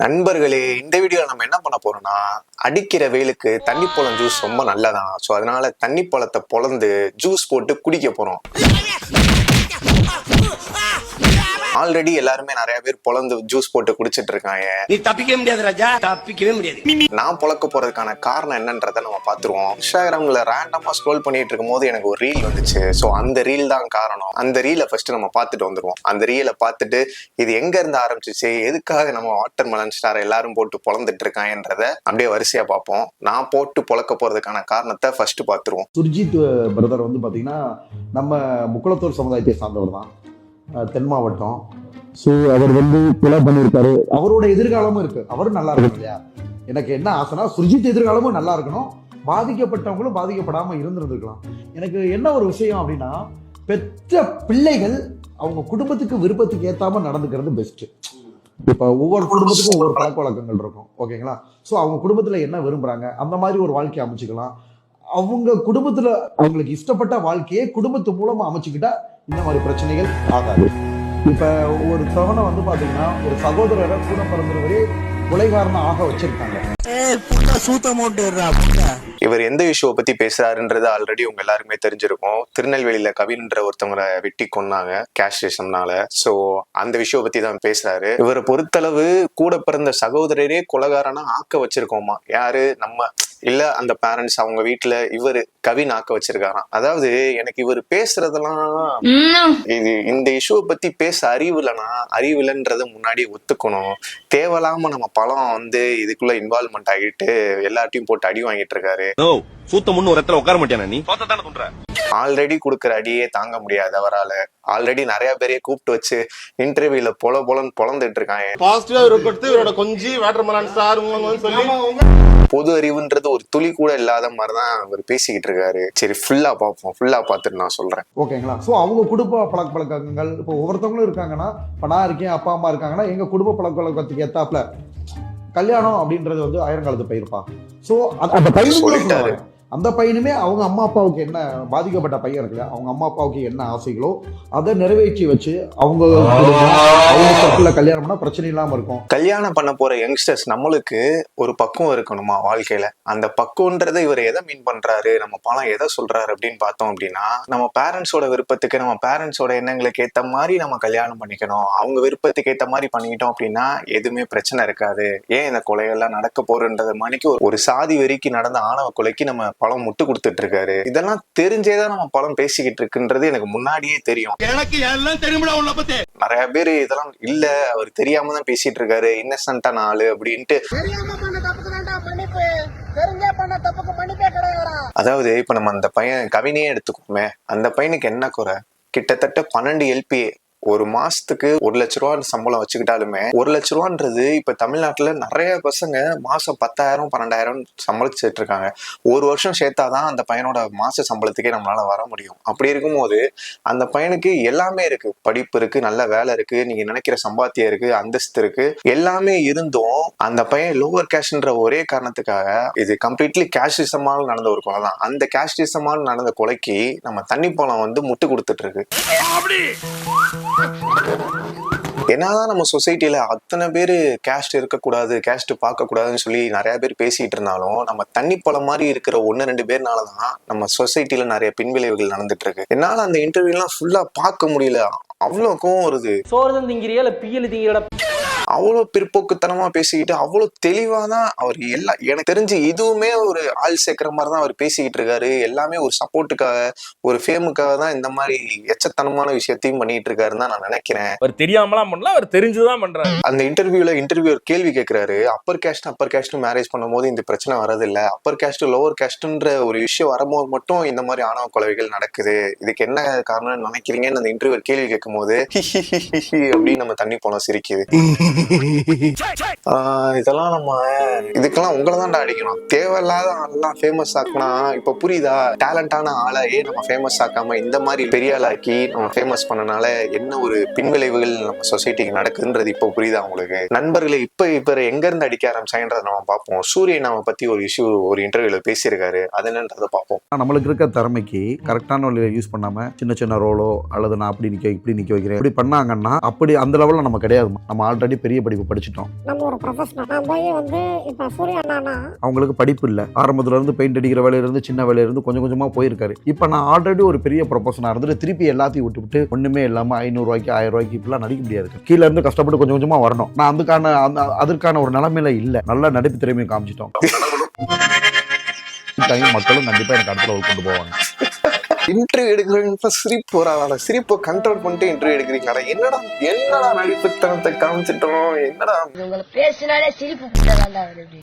நண்பர்களே, இந்த வீடியோல நம்ம என்ன பண்ண போறோம்னா, அடிக்கிற வெயிலுக்கு தண்ணி பழம் ஜூஸ் ரொம்ப நல்லதான். ஸோ அதனால தண்ணி பழத்தை பொளந்து ஜூஸ் போட்டு குடிக்க போறோம். ஆல்ரெடி எல்லாருமே நிறைய பேர் பொளந்து ஜூஸ் போட்டு குடிச்சிட்டு இருக்காங்க. நீ தப்பிக்கவே முடியாது ராஜா, தப்பிக்கவே முடியாது. நான் பொளக்க போறதுக்கான காரணம் என்னன்றதை நம்ம பாத்துருவோம். இன்ஸ்டாகிராம்ல ரேண்டமா ஸ்க்ரோல் பண்ணிட்டு இருக்கும் போது எனக்கு ஒரு ரீல் வந்துச்சு. ஸோ அந்த ரீல் தான் காரணம். அந்த ரீலை ஃபர்ஸ்ட் நம்ம பார்த்துட்டு வந்துருவோம். அந்த ரீலை பார்த்துட்டு இது எங்க இருந்து ஆரம்பிச்சிச்சு, எதுக்காக நம்ம வாட்டர் மெலன் ஸ்டார் எல்லாரும் போட்டு பொளந்துட்டு இருக்காங்கன்றத அப்படியே வரிசையா பார்ப்போம். நான் போட்டு பொளக்க போறதுக்கான காரணத்தை ஃபர்ஸ்ட் பார்த்துருவோம். சுர்ஜித் பிரதர் வந்து பாத்தீங்கன்னா நம்ம முக்குளத்தூர் சமுதாயத்தை சார்ந்தவர் தான், தென் மாவட்டம். ஸோ அவர் வந்து கொலை பண்ணியிருக்காரு. அவரோட எதிர்காலமும் இருக்கு, அவரும் நல்லா இருக்கணும் இல்லையா? எனக்கு என்ன ஆசைனா சுர்ஜித் எதிர்காலமும் நல்லா இருக்கணும், பாதிக்கப்பட்டவங்களும் பாதிக்கப்படாமல் இருந்திருந்துருக்கலாம். எனக்கு என்ன ஒரு விஷயம் அப்படின்னா, பெற்ற பிள்ளைகள் அவங்க குடும்பத்துக்கு விருப்பத்துக்கு ஏற்றாம நடந்துக்கிறது பெஸ்ட்டு. இப்போ ஒவ்வொரு குடும்பத்துக்கும் ஒவ்வொரு பழக்க வழக்கங்கள் இருக்கும், ஓகேங்களா? ஸோ அவங்க குடும்பத்தில் என்ன விரும்புகிறாங்க அந்த மாதிரி ஒரு வாழ்க்கையை அமைச்சுக்கலாம். அவங்க குடும்பத்தில் அவங்களுக்கு இஷ்டப்பட்ட வாழ்க்கையை குடும்பத்து மூலமாக அமைச்சுக்கிட்டா இந்த மாதிரி பிரச்சனைகள் ஆகாது. இப்போ ஒரு தவணை வந்து பார்த்தீங்கன்னா ஒரு சகோதரரை கூட பிறந்தவரே கொலைகாரனா ஆக வச்சிருக்காங்க. இவர் எந்த விஷயம் பத்தி பேசுறாருன்றது ஆல்ரெடி உங்க எல்லாருமே தெரிஞ்சிருக்கும். திருநெல்வேலியில கவின்ற ஒருத்தவங்களை வெட்டி கொன்னாங்க கேஸ்ட்ரேஷன்னால. சோ அந்த விஷயம் பத்தி தான் பேசுறாரு. இவரை பொறுத்தளவு கூட பிறந்த சகோதரரே கொலைகாரனா ஆக்க வச்சிருக்கோமா, யாரு நம்ம இல்ல அந்த பேரண்ட்ஸ் அவங்க வீட்டுல இவரு கவின் ஆக்க வச்சிருக்காராம். அதாவது எனக்கு இவர் பேசுறதெல்லாம் இது இந்த இஷ்யூவை பத்தி பேச அறிவில்லைன்றத முன்னாடி ஒத்துக்கணும். தேவையில்லாம நம்ம பழம் வந்து இதுக்குள்ள இன்வால்வ்மெண்ட் ஆகிட்டு எல்லாத்தையும் போட்டு அடி வாங்கிட்டு இருக்காரு. ஆல்ரெடி கொடுக்குற அடியே தாங்க முடியாது அவரால. ஆல்ரெடி நிறைய பேரையே கூப்பிட்டு வச்சு இன்டர்வியூல பொலந்துட்டு இருக்காங்க. பொது அறிவுன்றது ஒரு துளி கூட இல்லாத மாதிரிதான் அவர் பேசிக்கிட்டு இருக்காரு. சரி, ஃபுல்லா பார்ப்போம். ஃபுல்லா பார்த்துட்டு நான் சொல்றேன், ஓகேங்களா? ஸோ அவங்க குடும்ப பழக்க வழக்கங்கள் இப்போ ஒவ்வொருத்தவங்களும் இருக்காங்கன்னா, இப்போ நான் இருக்கேன், அப்பா அம்மா இருக்காங்கன்னா, எங்க குடும்ப பழக்க வழக்கத்துக்கு ஏத்தாப்புல கல்யாணம் அப்படின்றது வந்து ஆயிரங்காலத்து பயிர்ப்பா. ஸோ அந்த பையன் சொல்லிட்டாரு, அந்த பையனுமே அவங்க அம்மா அப்பாவுக்கு என்ன பாதிக்கப்பட்ட பையன் இருக்குல்ல, அவங்க அம்மா அப்பாவுக்கு என்ன ஆசைகளோ அதை நிறைவேற்றி வச்சு அவங்க கல்யாணம் பண்ணா பிரச்சனை இல்லாம இருக்கும். கல்யாணம் பண்ண போற யங்ஸ்டர்ஸ் நம்மளுக்கு ஒரு பக்குவம் இருக்கணுமா வாழ்க்கையில. அந்த பக்குவன்றதை இவர் எதை மீன் பண்றாரு, நம்ம பணம் எதை சொல்றாரு அப்படின்னு பார்த்தோம் அப்படின்னா, நம்ம பேரண்ட்ஸோட விருப்பத்துக்கு நம்ம பேரண்ட்ஸோட எண்ணங்களுக்கு ஏத்த மாதிரி நம்ம கல்யாணம் பண்ணிக்கணும். அவங்க விருப்பத்துக்கு ஏத்த மாதிரி பண்ணிக்கிட்டோம் அப்படின்னா எதுவுமே பிரச்சனை இருக்காது. ஏன் இந்த கொலைகள்லாம் நடக்க போறன்றது மணிக்கு ஒரு சாதி வெறிக்கு நடந்த ஆணவ கொலைக்கு நம்ம பழம் முட்டு கொடுத்துட்டு இருக்காரு. இதெல்லாம் தெரிஞ்சேதான் நம்ம பழம் பேசிக்கிட்டு இருக்குன்றது எனக்கு முன்னாடியே தெரியும். எனக்கு எல்லாம் தெரியும். நிறைய பேரு இதெல்லாம் இல்ல அவர் தெரியாம தான் பேசிட்டு இருக்காரு, இன்னசென்ட்டான ஆளு அப்படின்ட்டு. அதாவது இப்ப நம்ம அந்த பையன் கவினையே எடுத்துக்கோமே, அந்த பையனுக்கு என்ன குறை? கிட்டத்தட்ட 12 LPA ஒரு மாசத்துக்கு 1 லட்ச ரூபா சம்பளம் வச்சுக்கிட்டாலுமே 1 லட்ச ரூபான்றது இப்ப தமிழ்நாட்டுல நிறைய பசங்க மாசம் 10,000 12,000 சம்பளிச்சுட்டு இருக்காங்க. ஒரு வருஷம் சேர்த்தாதான் அந்த பையனோட மாச சம்பளத்துக்கே நம்மளால வர முடியும். அப்படி இருக்கும்போது அந்த பையனுக்கு எல்லாமே இருக்கு, படிப்பு இருக்கு, நல்ல வேலை இருக்கு, நீங்க நினைக்கிற சம்பாத்தியம் இருக்கு, அந்தஸ்து இருக்கு, எல்லாமே இருந்தும் அந்த பையன் லோவர் கேஷ்ன்ற ஒரே காரணத்துக்காக, இது கம்ப்ளீட்லி கேஷ்டிசமால் நடந்த ஒரு கொலை தான். அந்த கேஷ்டிசமால் நடந்த கொலைக்கு நம்ம தண்ணி பழம் வந்து முட்டு கொடுத்துட்டு இருக்கு. என்னதான் நம்ம சொசைட்டில அத்தனை பேரு கேஸ்ட் இருக்கக்கூடாது, கேஸ்ட் பார்க்க கூடாதுன்னு சொல்லி நிறைய பேர் பேசிட்டு இருந்தாலும், நம்ம தண்ணி பழம் மாதிரி இருக்கிற 1-2 பேர்னாலதான் நம்ம சொசைட்டில நிறைய பின்விளைவுகள் நடந்துட்டு இருக்கு. என்னால அந்த இன்டர்வியூ எல்லாம் ஃபுல்லா பார்க்க முடியல, அவ்வளவு கோவம் வருது. அவ்வளவு பிற்போக்குத்தனமா பேசிக்கிட்டு அவ்வளவு தெளிவாதான் அவர் எல்லாம், எனக்கு தெரிஞ்சு இதுவுமே ஒரு ஆள் சேர்க்கிற மாதிரிதான் அவர் பேசிக்கிட்டு இருக்காரு. எல்லாமே ஒரு சப்போர்ட்டுக்காக, ஒரு ஃபேமுக்காக தான் இந்த மாதிரி எச்சத்தனமான விஷயத்தையும் பண்ணிட்டு இருக்காருன்னு தான் நான் நினைக்கிறேன். அவர் தெரியாமலாம் பண்ணல, அவர் தெரிஞ்சுதான் பண்றாரு. அந்த இன்டர்வியூவர் கேள்வி கேட்கிறாரு, அப்பர் கேஸ்ட் மேரேஜ் பண்ணும்போது இந்த பிரச்சனை வரதில்லை, அப்பர் கேஸ்ட் லோவர் கேஸ்ட்ன்ற ஒரு விஷயம் வரும்போது மட்டும் இந்த மாதிரி ஆணவ கொலைகள் நடக்குது, இதுக்கு என்ன காரணம்னு நினைக்கிறீங்கன்னு அந்த இன்டர்வியூவர் கேள்வி கேட்கும் போது அப்படின்னு நம்ம தண்ணி போனோம் சிரிக்குது. இதெல்லாம் நம்ம இதுக்கெல்லாம் உங்களை தான் அடிக்கணும். தேவையில்லாத ஆள்லாம் ஃபேமஸ் ஆக்கினா இப்ப புரியுதா? டேலண்டான ஆளை நம்ம ஃபேமஸ் ஆக்காம இந்த மாதிரி பெரிய ஆளாக்கி நம்ம ஃபேமஸ் பண்ணனால என்ன ஒரு பின்விளைவுகள் நம்ம சொசைட்டிக்கு நடக்குதுன்றது இப்போ புரியுதா உங்களுக்கு? நண்பர்களே, இப்ப எங்க இருந்து அடிக்க ஆரம்பிச்சாங்கன்றத நம்ம பார்ப்போம். சூரியன் நம்ம பத்தி ஒரு இஷ்யூ ஒரு இன்டர்வியூல பேசியிருக்காரு, அது என்னன்றதை பார்ப்போம். நம்மளுக்கு இருக்க திறமைக்கு கரெக்டான வழியில யூஸ் பண்ணாம சின்ன சின்ன ரோலோ அல்லது நான் அப்படி நிக்க இப்படி நிக்க வைக்கிறேன் இப்படி பண்ணாங்கன்னா அப்படி அந்த லெவல்ல நம்ம கிடையாது. நம்ம ஆல்ரெடி பெரிய படிப்பு படிச்சுட்டோம். நம்ம ஒரு ப்ரொஃபஷனல் நான் போய் வந்து இப்போ சூர்யா அண்ணானா அவங்களுக்கு படிப்பு இல்லை, ஆரம்பத்துல இருந்து பெயிண்ட் அடிக்கிற வேலையிலிருந்து சின்ன வேலையிலிருந்து கொஞ்சம் கொஞ்சமா போயிருக்காரு. இப்போ நான் ஆல்ரெடி ஒரு பெரிய ப்ரொஃபஷனாக இருந்துட்டு திருப்பி எல்லாத்தையும் விட்டுவிட்டு ஒண்ணுமே இல்லாம 500 ரூபாய்க்கு 1000 ரூபாய்க்கு இப்பெல்லாம் நடிக்க முடியாது. கீழே இருந்து கஷ்டப்பட்டு கொஞ்சம் கொஞ்சமா வரணும். நான் அதற்கான ஒரு நிலைமையில இல்லை. நல்ல நடிப்பு திறமையை காமிச்சிட்டோம். மக்களும் கண்டிப்பா எனக்கு அடுத்த கொண்டு போவாங்க. இன்டர்வியூ எடுக்கிறவங்க சிரிப்பு வராத, சிரிப்பை கண்ட்ரோல் பண்ணிட்டு இன்டர்வியூ எடுக்கிறீங்களா? என்னடா என்னடா நடிப்புத்தனத்தை காமிச்சிட்டோம், என்னடா பேசினாலே சிரிப்பு.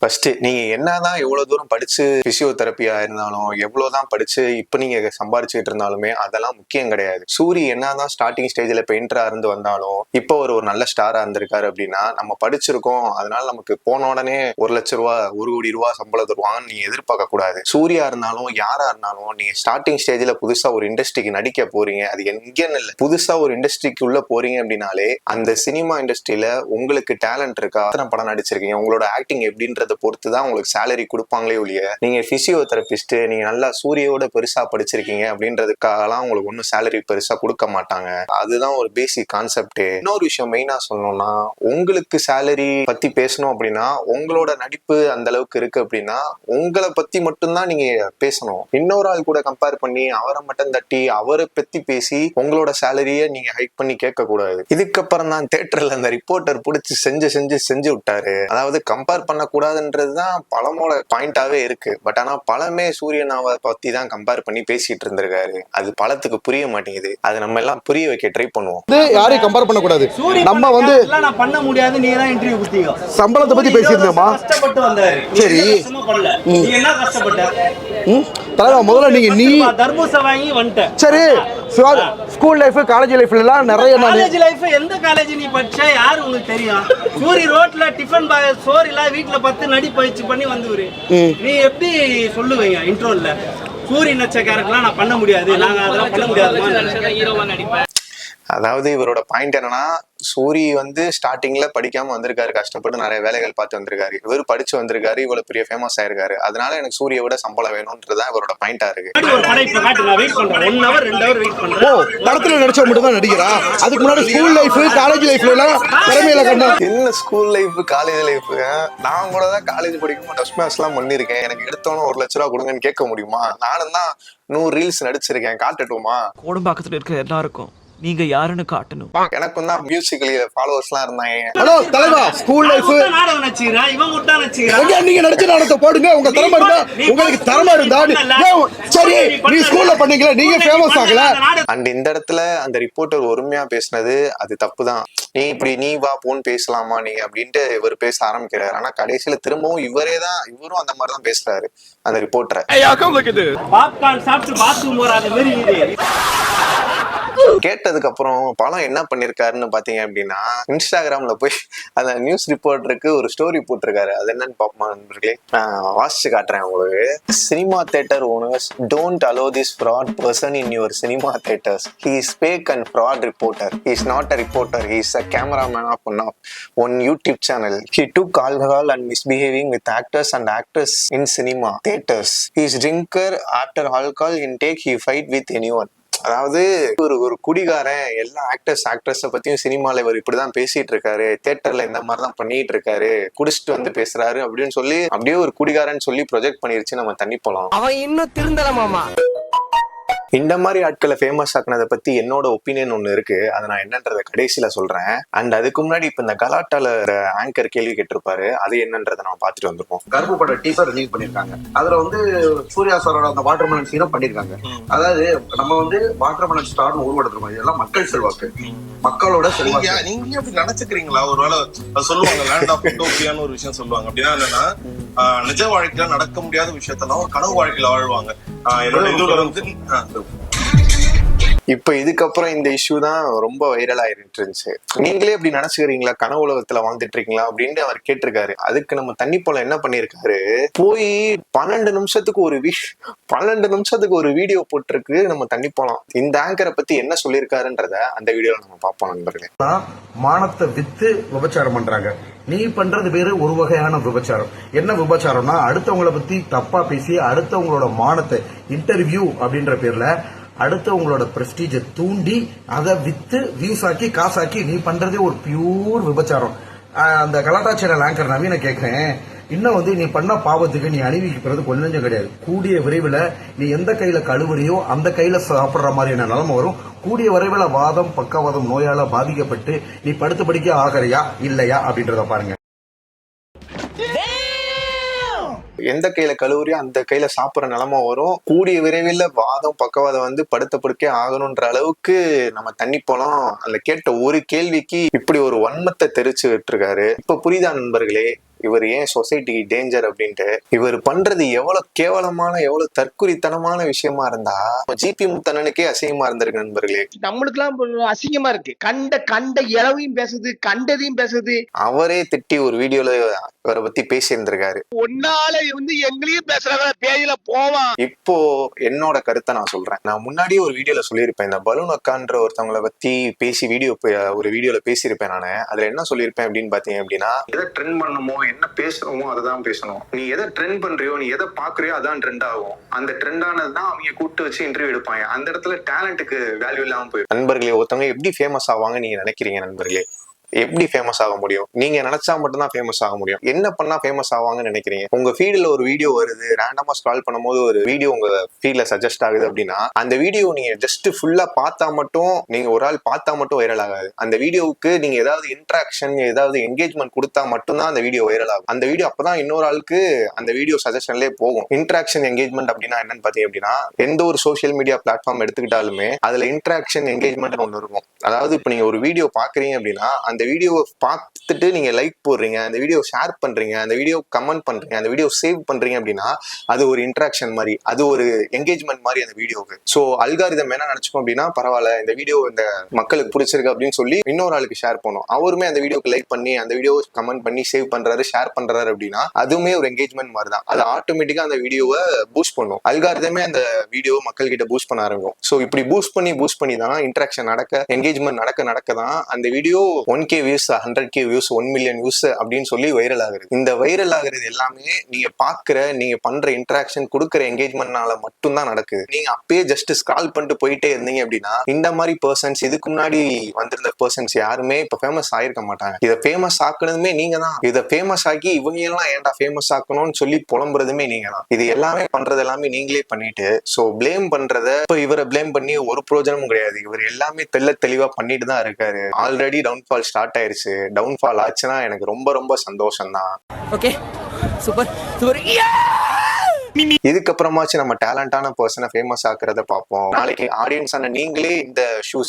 ஃபர்ஸ்ட் நீங்க என்னதான் எவ்வளவு தூரம் படிச்சு பிசியோதெரப்பியா இருந்தாலும், எவ்வளவுதான் படிச்சு இப்ப நீங்க சம்பாரிச்சுட்டு இருந்தாலுமே அதெல்லாம் முக்கியம் கிடையாது. சூரி என்னதான் ஸ்டார்டிங் ஸ்டேஜ்ல பெயிண்டரா இருந்து வந்தாலும் இப்போ ஒரு நல்ல ஸ்டாரா இருந்திருக்காரு அப்படின்னா நம்ம படிச்சிருக்கோம், அதனால நமக்கு போன உடனே 1 லட்சம் ரூபாய் 1 கோடி ரூபாய் சம்பளம் தருவாங்கன்னு நீங்க எதிர்பார்க்க கூடாது. சூர்யா இருந்தாலும் யாரா இருந்தாலும் நீங்க ஸ்டார்டிங் ஸ்டேஜ்ல புதுசா ஒரு இண்டஸ்ட்ரிக்கு நடிக்க போறீங்க, அது எங்கன்னு இல்ல, புதுசா ஒரு இண்டஸ்ட்ரிக்கு உள்ள போறீங்க அப்படின்னாலே அந்த சினிமா இண்டஸ்ட்ரியில உங்களுக்கு டேலண்ட் இருக்கா, எத்தனை படம் நடிச்சிருக்கீங்க, உங்களோட ஆக்டிங் எப்படின்றத பொறுத்துதான் உங்களுக்கு சேலரி கொடுப்பாங்களே ஒழிய நீங்க பிசியோதெரபிஸ்ட் நீங்க நல்லா சூரியோட பெருசா படிச்சிருக்கீங்க அப்படின்றதுக்காகலாம் உங்களுக்கு ஒன்னும் சேலரி பெருசா கொடுக்க மாட்டாங்க. அதுதான் ஒரு பேசிக் கான்செப்ட். இன்னொரு விஷயம் மெயினா சொல்லணும்னா, உங்களுக்கு சேலரி பத்தி பேசணும் அப்படின்னா உங்களோட நடிப்பு அந்த அளவுக்கு இருக்கு அப்படின்னா உங்களை பத்தி மட்டும்தான் நீங்க பேசணும். இன்னொரு ஆள் கூட கம்பேர் பண்ணி அவரை மட்டும் தட்டி அவரை பத்தி பேசி உங்களோட சேலரிய நீங்க ஹைக் பண்ணி கேட்க கூடாது. இதுக்கப்புறம் தான் தியேட்டர்ல அந்த ரிப்போர்ட்டர் பிடிச்சி செஞ்சு விட்டாரு. அதாவது கம்பேர் பண்ண கூடாதுன்றதுதான் பழமோட பாயிண்டாவே இருக்கு. பட் ஆனா பழமே சூரியனாவை பத்தி தான் கம்பேர் பண்ணி பேசிட்டு இருந்திருக்காரு. அது பழத்துக்கு புரிய மாட்டேங்குது. அது நம்ம எல்லாம் புரிய வைக்க ட்ரை பண்ணுவோம். யாரையும் கம்பேர் பண்ண கூடாது. நம்ம வந்து நான் பண்ண முடியாது, நீ தான் இன்டர்வியூ கொடுத்தீங்க. சம்பளத்தை பத்தி பேசியிருந்தோமா? கஷ்டப்பட்டு வந்தாரு. சரி, நீ என்ன கஷ்டப்பட்ட தலைவா? முதல்ல நீ தர்பூச வாங்கி வந்துட்ட. சரி, ஸ்கூல் லைஃப் காலேஜ் லைஃப்ல எல்லாம் நிறைய காலேஜ் லைஃப் எந்த காலேஜ் நீ படிச்ச யாரு உங்களுக்கு தெரியும்? சூரி ரோட்ல டிஃபன் பாய் சோறு இல்ல வீட்டுல 10 நடி பயிற்சி பண்ணி வந்துரு. நீ எப்படி சொல்லுவீங்க இன்ட்ரோல சூரி நச்ச கேரக்டர்லாம் நான் பண்ண முடியாது, நாங்க அதெல்லாம் பண்ண முடியாது ஹீரோவா நடிப்பேன். அதாவது இவரோட பாயிண்ட் என்னன்னா, சூரி வந்து ஸ்டார்டிங்ல படிக்காம வந்திருக்காரு, கஷ்டப்பட்டு நிறைய வேலைகள் பார்த்து வந்திருக்காரு. இவர் படிச்சு வந்திருக்காரு, இவ்வளவு பெரிய ஃபேமஸ் ஆயிருக்காரு. அதனால எனக்கு சூரிய விட சம்பளம் வேணும்ன்றதான் இவரோட பாயிண்டா இருக்கு. படத்துல நடிச்ச மட்டும் தான் நடிக்கிறா. அதுக்கு முன்னாடி ஸ்கூல் லைஃப் காலேஜ் லைஃப்ல எல்லாம் திறமையில கண்டா. என்ன ஸ்கூல் லைஃப் காலேஜ் லைஃப்? நான் கூட தான் காலேஜ் படிக்கும் டஸ்ட் மேட்ச் எல்லாம் பண்ணிருக்கேன். எனக்கு எடுத்தோன்னு 1 லட்ச ரூபா கொடுங்கன்னு கேட்க முடியுமா? நானும் தான் 100 ரீல்ஸ் நடிச்சிருக்கேன், காட்டட்டுமா? கோடம்பாக்கத்துல இருக்க எல்லாருக்கும் நீங்க யாருன்னு காட்டணும். எனக்கும் தான் மியூசிக்கலி ஃபாலோவர்ஸ் எல்லாம் இருந்தாங்க. ஹலோ தலைவா, ஸ்கூல் லைஃப் நாடகம் நடிச்சீரா? இவன் முட்டா நடிச்சீரா? நீங்க நடிச்ச நாடகத்தை போடுங்க. உங்க திறமை இருந்தா, உங்களுக்கு திறமை இருந்தா சரி, நீ ஸ்கூல்ல பண்ணீங்களா, நீங்க ஃபேமஸ் ஆகல. அண்ட் இந்த இடத்துல அந்த ரிப்போர்ட்டர் ஒருமையா பேசினது அது தப்புதான். நீ வா போன்னு பேசலாமா நீங்க அப்படின்ட்டு இவர் பேச ஆரம்பிக்கிறாரு. ஆனா கடைசியில திரும்பவும் இவரும் அந்த மாதிரி தான் பேசுறாரு அந்த ரிப்போர்ட்டரை. பாப்கார்ன் சாப்பிட்டு பாத்ரூம் போறாத மாதிரி கேட்டதுக்கு அப்புறம் படம் என்ன பண்ணிருக்காருன்னு பாத்தீங்க அப்படின்னா, இன்ஸ்டாகிராம்ல போய் அந்த நியூஸ் ரிப்போர்ட்டருக்கு ஒரு ஸ்டோரி போட்டிருக்காரு. அது என்னன்னு பாப்போமா நண்பர்களே? வாசிச்சு காட்டுறேன் உங்களுக்கு. Cinema theatre owners don't allow this fraud person in your cinema theatres. He is fake and fraud reporter. He is not a reporter. He is a cameraman of one YouTube channel. He took alcohol and misbehaving with actors and actors in cinema theaters. He is drinker. After alcohol intake, he fight with anyone. அதாவது ஒரு குடிகாரன் எல்லா actress பத்தியும் சினிமால இவர் இப்படிதான் பேசிட்டு இருக்காரு, தியேட்டர்ல இந்த மாதிரிதான் பண்ணிட்டு இருக்காரு, குடிச்சிட்டு வந்து பேசுறாரு அப்படின்னு சொல்லி அப்படியே ஒரு குடிகாரன்னு சொல்லி ப்ரொஜெக்ட் பண்ணிருச்சு நம்ம தண்ணி போலாம். அவன் இன்னும் திருந்தலமாமா. இந்த மாதிரி ஆட்களை ஃபேமஸ் ஆக்குனதை பத்தி என்னோட ஒப்பீனியன் ஒண்ணு இருக்கு. அதை நான் என்னன்றத கடைசியில சொல்றேன். அண்ட் அதுக்கு முன்னாடி இப்ப இந்த கலாட்டால ஆங்கர் கேள்வி கேட்டிருப்பாரு, அது என்னன்றதை நம்ம பாத்துட்டு வந்துருப்போம். கருப்பு பட டீசர் ரிலீஸ் பண்ணிருக்காங்க. அதுல வந்து சூர்யா சாரோட அந்த வாட்டர்மெலன் சீனும் பண்ணிருக்காங்க. அதாவது நம்ம வந்து வாட்டர்மெலன் ஸ்டார்னு உருவெடுத்துருக்கோம். இதெல்லாம் மக்கள் செல்வாக்கு, மக்களோட செல்வாக்கு. நீங்க அப்படி நினைச்சுக்கிறீங்களா? ஒருவேளை சொல்லுவாங்க லேண்ட் ஆஃப் யூட்டோபியான்னு ஒரு விஷயம் சொல்லுவாங்க. அப்படின்னா என்னன்னா, நிஜ வாழ்க்கையில நடக்க முடியாத விஷயத்தெல்லாம் ஒரு கனவு வாழ்க்கையில வாழ்வாங்க. என்னோட இதுல வந்து இப்ப இதுக்கப்புறம் இந்த இஷ்யூ தான் ரொம்ப வைரல் ஆயிட்டு இருந்துச்சு. நீங்களே இப்படி நினைச்சுக்கிறீங்களா, கனவு உலகத்துல வாழ்ந்துட்டு இருக்கீங்களா அப்படின்னு அவர் கேட்டிருக்காரு. அதுக்கு நம்ம தண்ணி போல என்ன பண்ணிருக்காரு, போய் 12 நிமிஷத்துக்கு ஒரு வீடியோ போட்டிருக்கு நம்ம தண்ணி போலாம். இந்த ஆங்கரை பத்தி என்ன சொல்லியிருக்காருன்றத அந்த வீடியோல நம்ம பார்ப்போம் நண்பர்களே. மானத்தை வித்து விபச்சாரம் பண்றாங்க. நீ பண்றது பேரு ஒரு வகையான விபச்சாரம். என்ன விபச்சாரம்னா, அடுத்தவங்களை பத்தி தப்பா பேசி அடுத்தவங்களோட மானத்தை இன்டர்வியூ அப்படின்ற பேர்ல அடுத்தவங்களோட பிரஸ்டீஜை தூண்டி அதை வித்து வியூஸ் ஆக்கி காசாக்கி நீ பண்றதே ஒரு பியூர் விபச்சாரம். அந்த கலாட்டா சேனல் ஆங்கர் நவீன கேட்கிறேன், இன்னும் வந்து நீ பண்ண பாவத்துக்கு நீ அணிவிக்கிறது கொஞ்சம் கிடையாது. கூடிய விரைவில் நீ எந்த கையில கழுவுறியோ அந்த கையில சாப்பிடுற மாதிரியான நிலைமை வரும். கூடிய விரைவில் வாதம் பக்கவாதம் நோயால பாதிக்கப்பட்டு நீ படுத்து படிக்க ஆகறியா இல்லையா அப்படின்றத பாருங்க. எந்த கையில கழுவுறியோ அந்த கையில சாப்பிடுற நிலைமை வரும். கூடிய விரைவில் வாதம் பக்கவாதம் வந்து படுத்த படுக்கே ஆகணும்ன்ற அளவுக்கு நம்ம தண்ணி போலாம். அதுல கேட்ட ஒரு கேள்விக்கு இப்படி ஒரு வன்மத்தை தெரிச்சு விட்டுருக்காரு. இப்ப புரியுதா நண்பர்களே இவர் ஏன் சொசைட்டிக்கு டேஞ்சர் அப்படின்ட்டு? இவர் பண்றது எவ்வளவு கேவலமான எவ்வளவு தற்குறித்தனமான விஷயமா இருந்தா ஜிபி முத்தண்ணனுக்கே அசிங்கமா இருந்திருக்கு நண்பர்களே. நம்மளுக்கு எல்லாம் அசிங்கமா இருக்கு. கண்ட இளவையும் பேசுது, கண்டதையும் பேசுது. அவரே திட்டி ஒரு வீடியோல இவரை பத்தி பேசி இருந்திருக்காரு. ஒன்னால வந்து எங்களையும் பேசுறாங்க, பேஜில போவான். இப்போ என்னோட கருத்தை நான் சொல்றேன். நான் முன்னாடியே ஒரு வீடியோல சொல்லியிருப்பேன், இந்த பலூன் அக்கான்ற ஒருத்தவங்களை பத்தி பேசி ஒரு வீடியோல பேசியிருப்பேன் நானு. அதுல என்ன சொல்லியிருப்பேன் அப்படின்னு பாத்தீங்க அப்படின்னா, எதை ட்ரெண்ட் பண்ணணுமோ என்ன பேசுறோமோ அதான் பேசணும். நீ எதை ட்ரெண்ட் பண்றியோ நீ எதை பாக்குறியோ அதான் ட்ரெண்ட் ஆகும். அந்த ட்ரெண்ட் ஆனதுதான் அவங்க கூப்பிட்டு வச்சு இன்டர்வியூ எடுப்பாங்க. அந்த இடத்துல டேலண்ட்டுக்கு வேல்யூ இல்லாம போயிடும். நண்பர்களே, ஒருத்தவங்க எப்படி ஃபேமஸ் ஆவாங்க நீங்க நினைக்கிறீங்க நண்பர்களே? எப்படி ஃபேமஸ் ஆக முடியும்? நீங்க நினைச்சா மட்டும்தான் ஃபேமஸ் ஆக முடியும். என்ன பண்ணா ஃபேமஸ் ஆவாங்கன்னு நினைக்கிறீங்க? உங்க ஃபீல்ட்ல ஒரு வீடியோ வருது, ரேண்டமா ஸ்க்ரால் பண்ணும்போது ஒரு வீடியோ உங்க ஃபீல்ட்ல சஜஸ்ட் ஆகுது அப்படின்னா அந்த வீடியோ நீங்க ஜஸ்ட் ஃபுல்லா பார்த்தா மட்டும், நீங்க ஒரு ஆள் பார்த்தா மட்டும் வைரல் ஆகாது. அந்த வீடியோவுக்கு நீங்க ஏதாவது இன்ட்ராக்ஷன் ஏதாவது என்கேஜ்மெண்ட் கொடுத்தா மட்டும்தான் அந்த வீடியோ வைரல் ஆகும். அந்த வீடியோ அப்பதான் இன்னொரு ஆளுக்கு அந்த வீடியோ சஜஷன்லேயே போகும். இன்ட்ராக்ஷன் என்கேஜ்மெண்ட் அப்படின்னா என்னன்னு பாத்தீங்க அப்படின்னா, எந்த ஒரு சோசியல் மீடியா பிளாட்ஃபார்ம் எடுத்துக்கிட்டாலுமே அதுல இன்ட்ராக்ஷன் என்கேஜ்மெண்ட் ஒன்று இருக்கும். அதாவது இப்ப நீங்க ஒரு வீடியோ பாக்குறீங்க அப்படின்னா அந்த வீடியோவை பார்த்துட்டு நீங்க லைக் போடுறீங்க, அந்த வீடியோ ஷேர் பண்றீங்க, அந்த வீடியோ கமெண்ட் பண்றீங்க, அந்த வீடியோ சேவ் பண்றீங்க அப்படின்னா அது ஒரு இன்ட்ராக்ஷன் மாதிரி, அது ஒரு என்கேஜ்மெண்ட் மாதிரி அந்த வீடியோவுக்கு. ஸோ அல்காரிதம் என்ன நினைச்சுக்கோம் அப்படின்னா, பரவாயில்ல இந்த வீடியோ இந்த மக்களுக்கு பிடிச்சிருக்கு அப்படின்னு சொல்லி இன்னொரு ஆளுக்கு ஷேர் பண்ணும். அவருமே அந்த வீடியோக்கு லைக் பண்ணி அந்த வீடியோ கமெண்ட் பண்ணி சேவ் பண்றாரு, ஷேர் பண்றாரு அப்படின்னா அதுவுமே ஒரு என்கேஜ்மெண்ட் மாதிரி தான். அது ஆட்டோமேட்டிக்கா அந்த வீடியோவை பூஸ்ட் பண்ணும். அல்காரிதமே அந்த வீடியோ மக்கள் கிட்ட பூஸ்ட் பண்ண ஆரம்பிக்கும். ஸோ இப்படி பூஸ்ட் பண்ணி தான் இன்ட்ராக்ஷன் நடக்க, என்கேஜ்மெண்ட் நடக்க தான் அந்த video 1K views, 100K views, 1 million views அப்படின்னு சொல்லி வைரல் ஆகுது. இந்த வைரல் ஆகுறது எல்லாமே நீங்க பாக்குற, நீங்க பண்ற இன்ட்ராக்ஷன், கொடுக்குற என்கேஜ்மெண்ட்னால மட்டும்தான் நடக்குது. நீங்க அப்பயே ஜஸ்ட் ஸ்க்ரால் பண்ணிட்டு போயிட்டே இருந்தீங்க அப்படின்னா இந்த மாதிரி பர்சன்ஸ், இதுக்கு முன்னாடி வந்திருந்த பர்சன்ஸ் யாருமே இப்ப ஃபேமஸ் ஆயிருக்க மாட்டாங்க. இதை ஃபேமஸ் ஆக்குனதுமே நீங்க தான். இதை ஃபேமஸ் ஆக்கி இவங்க எல்லாம் ஏன்டா ஃபேமஸ் ஆக்கணும்னு சொல்லி புலம்புறதுமே நீங்க தான். இது எல்லாமே பண்றது எல்லாமே நீங்களே பண்ணிட்டு, சோ பிளேம் பண்றத இப்ப இவரை பிளேம் பண்ணி ஒரு பிரயோஜனமும் கிடையாது. இவர் எல்லாமே தெளிவா பண்ணிட்டு தான் இருக்காரு. ஆல்ரெடி டவுன்ஃபால் ஸ்டார்ட் ஆயிருச்சு. டவுன்ஃபால் ஆச்சுன்னா எனக்கு ரொம்ப ரொம்ப சந்தோஷம் தான். Okay, super super. இதுக்கப்புறமாச்சு நம்ம டேலண்டான பர்சனை ஃபேமஸ் ஆக்குறத பார்ப்போம். நாளைக்கு ஆடியன்ஸ் ஆன நீங்களே இந்த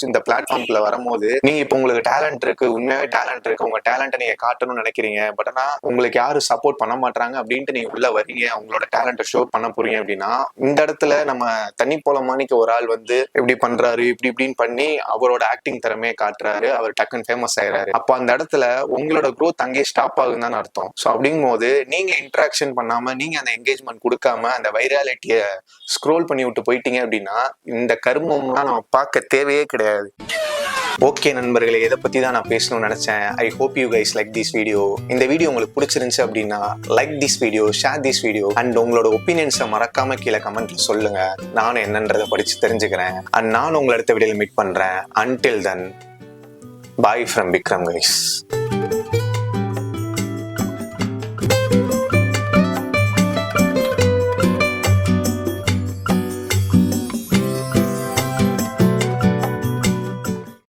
இந்த பிளாட்ஃபார்ம்ல வரும்போது, நீங்க இப்ப உங்களுக்கு டேலண்ட் இருக்கு, உண்மையாவே டேலண்ட் இருக்கு, உங்க டேலண்ட்டை நீங்க காட்டணும்னு நினைக்கிறீங்க, பட் ஆனா உங்களுக்கு யாரும் சப்போர்ட் பண்ண மாட்டாங்க அப்படின்ட்டு நீங்க உள்ள வரீங்க, உங்களோட டேலண்ட்டை ஷோ பண்ண போறீங்க அப்படின்னா, இந்த இடத்துல நம்ம தண்ணி போல மாணிக்க ஒரு ஆள் வந்து எப்படி பண்றாரு, இப்படின்னு பண்ணி அவரோட ஆக்டிங் திறமையை காட்டுறாரு, அவர் டக்குன்னு ஃபேமஸ் ஆயிடுறாரு. அப்போ அந்த இடத்துல உங்களோட க்ரோத் அங்கேயே ஸ்டாப் ஆகுதுன்னு அர்த்தம். ஸோ அப்படிங்கும் போது நீங்க இன்ட்ராக்ஷன் பண்ணாம, நீங்க அந்த என்கேஜ்மெண்ட் கொடுக்காம அந்த வைராலிட்டிய ஸ்க்ரோல் பண்ணி விட்டு போயிட்டீங்க அப்படின்னா இந்த கர்மம்லாம் நம்ம பார்க்க தேவையே கிடையாது. ஓகே நண்பர்களே, இதை பத்தி தான் நான் பேசணும்னு நினைச்சேன். I hope you guys like this video. இந்த வீடியோ உங்களுக்கு பிடிச்சிருந்துச்சு அப்படின்னா like this video, share this video and உங்களோட ஒப்பீனியன்ஸை மறக்காம கீழே கமெண்ட்ல சொல்லுங்க. நானும் என்னன்றதை படிச்சு தெரிஞ்சுக்கிறேன். அண்ட் நான் உங்களை அடுத்த வீடியோல மீட் பண்றேன். Until then, bye from Vikram guys.